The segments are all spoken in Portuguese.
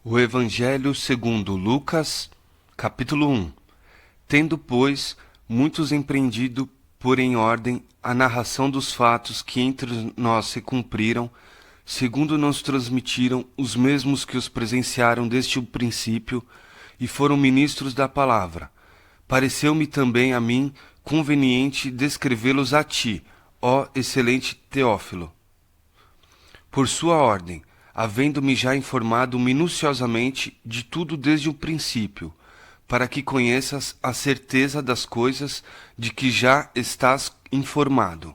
O Evangelho segundo Lucas, capítulo 1. Tendo, pois, muitos empreendido por em ordem a narração dos fatos que entre nós se cumpriram, segundo nos transmitiram os mesmos que os presenciaram desde o princípio e foram ministros da palavra, pareceu-me também a mim conveniente descrevê-los a ti, ó excelente Teófilo, por sua ordem, havendo-me já informado minuciosamente de tudo desde o princípio, para que conheças a certeza das coisas de que já estás informado.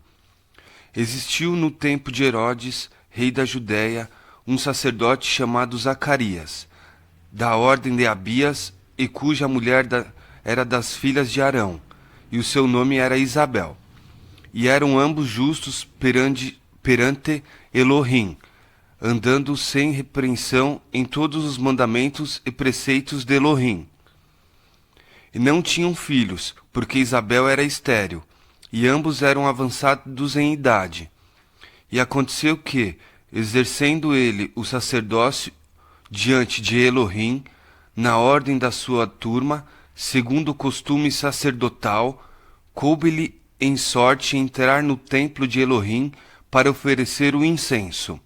Existiu no tempo de Herodes, rei da Judéia, um sacerdote chamado Zacarias, da ordem de Abias, e cuja mulher era das filhas de Arão, e o seu nome era Isabel. E eram ambos justos perante Elohim, andando sem repreensão em todos os mandamentos e preceitos de Elohim. E não tinham filhos, porque Isabel era estéril, e ambos eram avançados em idade. E aconteceu que, exercendo ele o sacerdócio diante de Elohim, na ordem da sua turma, segundo o costume sacerdotal, coube-lhe em sorte entrar no templo de Elohim para oferecer o incenso.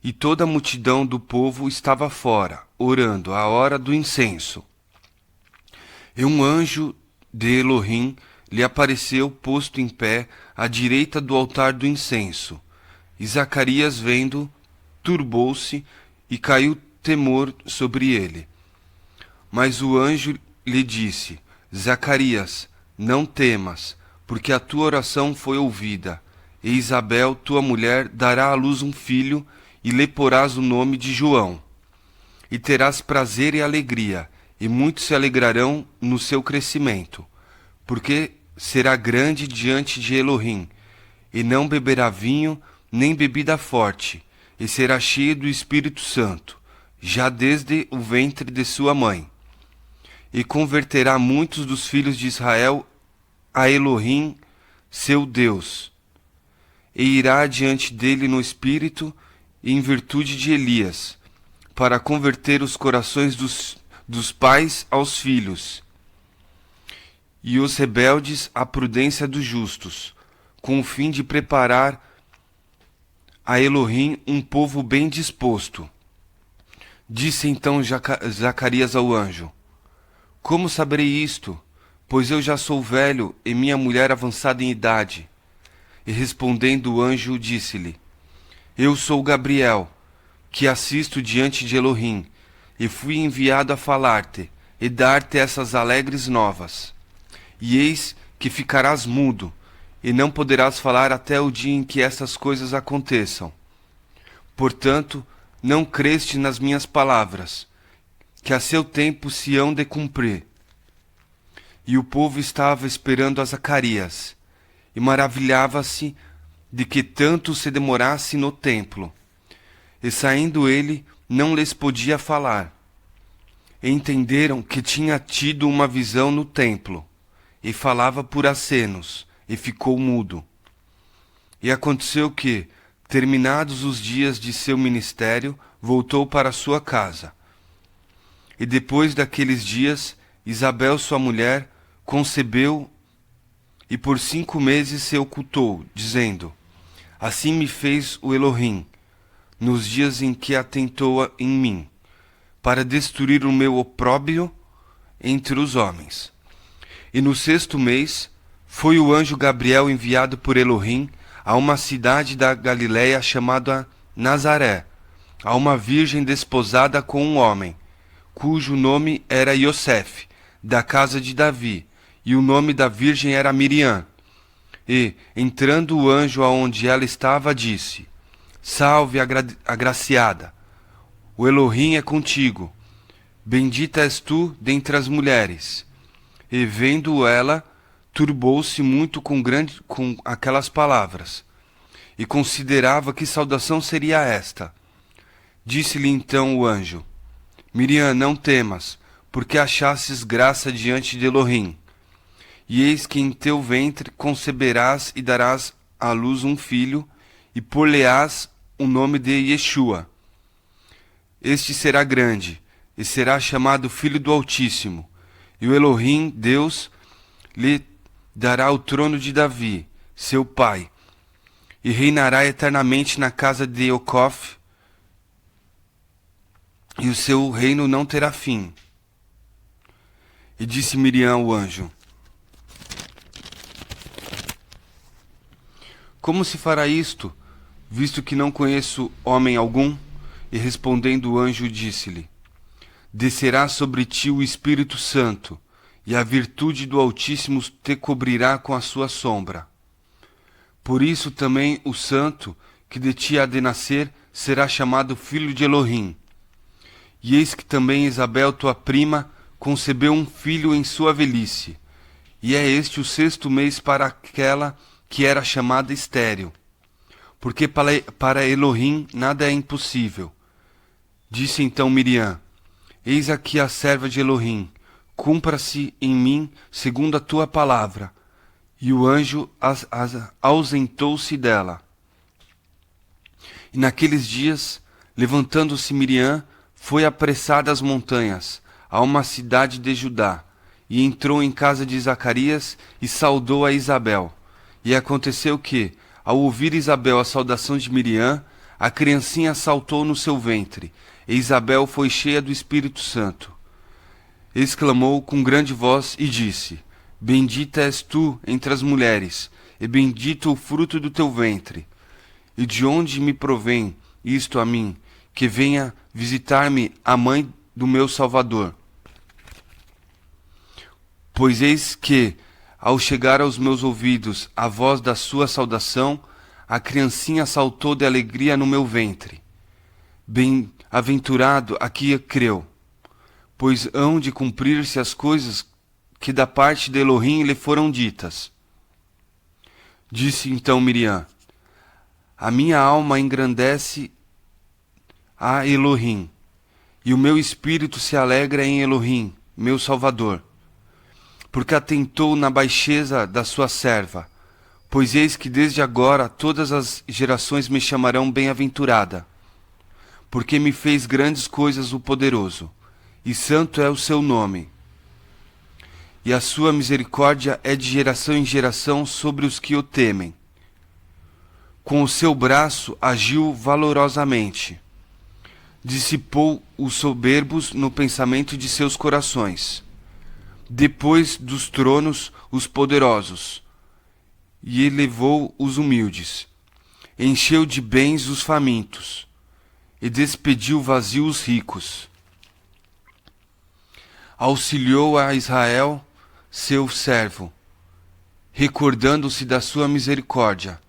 E toda a multidão do povo estava fora, orando à hora do incenso. E um anjo de Elohim lhe apareceu posto em pé à direita do altar do incenso. E Zacarias, vendo, turbou-se e caiu temor sobre ele. Mas o anjo lhe disse: Zacarias, não temas, porque a tua oração foi ouvida. E Isabel, tua mulher, dará à luz um filho, e lhe porás o nome de João. E terás prazer e alegria, e muitos se alegrarão no seu crescimento, porque será grande diante de Elohim, e não beberá vinho, nem bebida forte, e será cheio do Espírito Santo, já desde o ventre de sua mãe. E converterá muitos dos filhos de Israel a Elohim, seu Deus, e irá diante dele no Espírito e em virtude de Elias, para converter os corações dos pais aos filhos, e os rebeldes à prudência dos justos, com o fim de preparar a Elohim um povo bem disposto. Disse então Zacarias ao anjo: Como saberei isto? Pois eu já sou velho e minha mulher avançada em idade. E respondendo o anjo, disse-lhe: Eu sou Gabriel, que assisto diante de Elohim, e fui enviado a falar-te e dar-te essas alegres novas. E eis que ficarás mudo, e não poderás falar até o dia em que essas coisas aconteçam. Portanto, não creste nas minhas palavras, que a seu tempo se hão de cumprir. E o povo estava esperando a Zacarias, e maravilhava-se de que tanto se demorasse no templo. E saindo ele, não lhes podia falar. E entenderam que tinha tido uma visão no templo, e falava por acenos, e ficou mudo. E aconteceu que, terminados os dias de seu ministério, voltou para sua casa. E depois daqueles dias, Isabel, sua mulher, concebeu e por 5 meses se ocultou, dizendo: Assim me fez o Elohim, nos dias em que atentou em mim, para destruir o meu opróbrio entre os homens. E no 6º mês, foi o anjo Gabriel enviado por Elohim a uma cidade da Galiléia chamada Nazaré, a uma virgem desposada com um homem, cujo nome era Iosef, da casa de Davi, e o nome da virgem era Miriam. E, entrando o anjo aonde ela estava, disse: Salve, agraciada, o Elohim é contigo, bendita és tu dentre as mulheres. E vendo ela, turbou-se muito com aquelas palavras, e considerava que saudação seria esta. Disse-lhe então o anjo: Miriam, não temas, porque achastes graça diante de Elohim. E eis que em teu ventre conceberás e darás à luz um filho, e por-lhe-ás o nome de Yeshua. Este será grande, e será chamado Filho do Altíssimo, e o Elohim, Deus, lhe dará o trono de Davi, seu pai, e reinará eternamente na casa de Jacó, e o seu reino não terá fim. E disse Miriam ao anjo: Como se fará isto, visto que não conheço homem algum? E respondendo o anjo, disse-lhe: Descerá sobre ti o Espírito Santo, e a virtude do Altíssimo te cobrirá com a sua sombra. Por isso também o santo que de ti há de nascer será chamado filho de Elohim. E eis que também Isabel, tua prima, concebeu um filho em sua velhice, e é este o 6º mês para aquela que era chamada estéril, porque para Elohim nada é impossível. Disse então Miriam: Eis aqui a serva de Elohim, cumpra-se em mim segundo a tua palavra. E o anjo ausentou-se dela. E naqueles dias, levantando-se Miriam, foi apressada às montanhas, a uma cidade de Judá, e entrou em casa de Zacarias e saudou a Isabel. E aconteceu que, ao ouvir Isabel a saudação de Miriam, a criancinha saltou no seu ventre, e Isabel foi cheia do Espírito Santo. Exclamou com grande voz e disse: Bendita és tu entre as mulheres, e bendito o fruto do teu ventre. E de onde me provém isto a mim, que venha visitar-me a mãe do meu Salvador? Pois eis que, ao chegar aos meus ouvidos a voz da sua saudação, a criancinha saltou de alegria no meu ventre. Bem-aventurado a que creu, pois hão de cumprir-se as coisas que da parte de Elohim lhe foram ditas. Disse então Miriam: A minha alma engrandece a Elohim, e o meu espírito se alegra em Elohim, meu Salvador, porque atentou na baixeza da sua serva. Pois eis que desde agora todas as gerações me chamarão bem-aventurada, porque me fez grandes coisas o poderoso, e santo é o seu nome. E a sua misericórdia é de geração em geração sobre os que o temem. Com o seu braço agiu valorosamente, dissipou os soberbos no pensamento de seus corações. Depois dos tronos os poderosos, e elevou os humildes. Encheu de bens os famintos, e despediu vazios os ricos. Auxiliou a Israel, seu servo, recordando-se da sua misericórdia,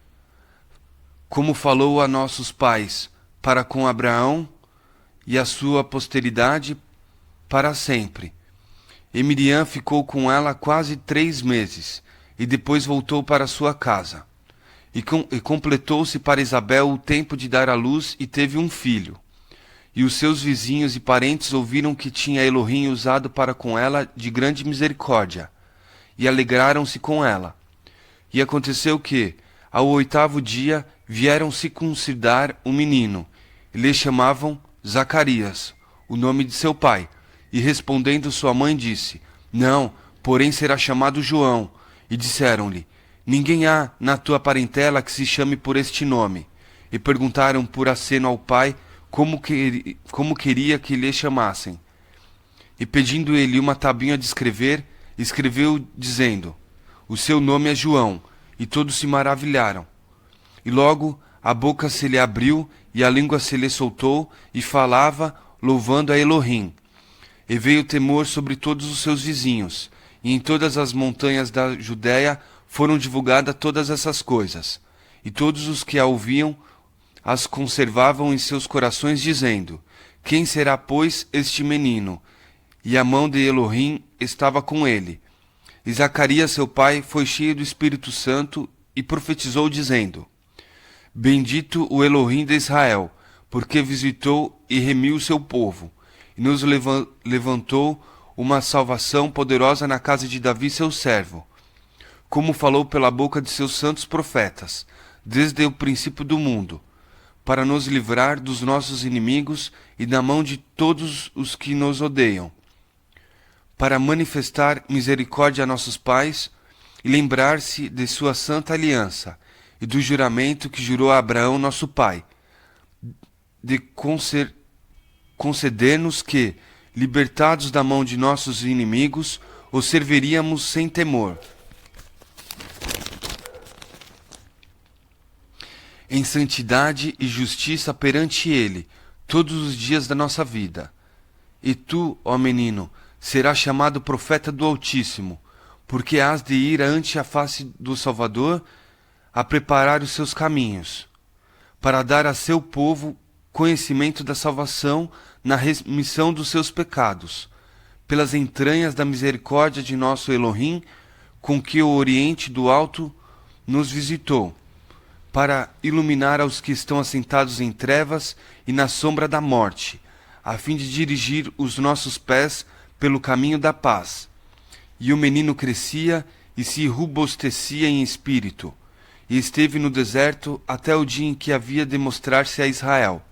como falou a nossos pais, para com Abraão e a sua posteridade para sempre. E Miriam ficou com ela quase 3 meses, e depois voltou para sua casa. E completou-se para Isabel o tempo de dar à luz, e teve um filho. E os seus vizinhos e parentes ouviram que tinha Elohim usado para com ela de grande misericórdia, e alegraram-se com ela. E aconteceu que, ao 8º dia, vieram circuncidar um menino, e lhe chamavam Zacarias, o nome de seu pai. E respondendo sua mãe disse: Não, porém será chamado João. E disseram-lhe: Ninguém há na tua parentela que se chame por este nome. E perguntaram por aceno ao pai como queria que lhe chamassem. E pedindo ele uma tabuinha de escrever, escreveu dizendo: O seu nome é João. E todos se maravilharam. E logo a boca se lhe abriu e a língua se lhe soltou, e falava, louvando a Elohim. E veio temor sobre todos os seus vizinhos, e em todas as montanhas da Judéia foram divulgadas todas essas coisas. E todos os que a ouviam as conservavam em seus corações, dizendo: Quem será, pois, este menino? E a mão de Elohim estava com ele. E Zacarias, seu pai, foi cheio do Espírito Santo e profetizou, dizendo: Bendito o Elohim de Israel, porque visitou e remiu o seu povo, e nos levantou uma salvação poderosa na casa de Davi, seu servo, como falou pela boca de seus santos profetas, desde o princípio do mundo, para nos livrar dos nossos inimigos e da mão de todos os que nos odeiam, para manifestar misericórdia a nossos pais e lembrar-se de sua santa aliança e do juramento que jurou a Abraão nosso pai, de conceder-nos que, libertados da mão de nossos inimigos, os serviríamos sem temor, em santidade e justiça perante ele, todos os dias da nossa vida. E tu, ó menino, serás chamado profeta do Altíssimo, porque hás de ir ante a face do Salvador a preparar os seus caminhos, para dar a seu povo conhecimento da salvação na remissão dos seus pecados, pelas entranhas da misericórdia de nosso Elohim, com que o Oriente do Alto nos visitou, para iluminar aos que estão assentados em trevas e na sombra da morte, a fim de dirigir os nossos pés pelo caminho da paz. E o menino crescia e se robustecia em espírito, e esteve no deserto até o dia em que havia de mostrar-se a Israel.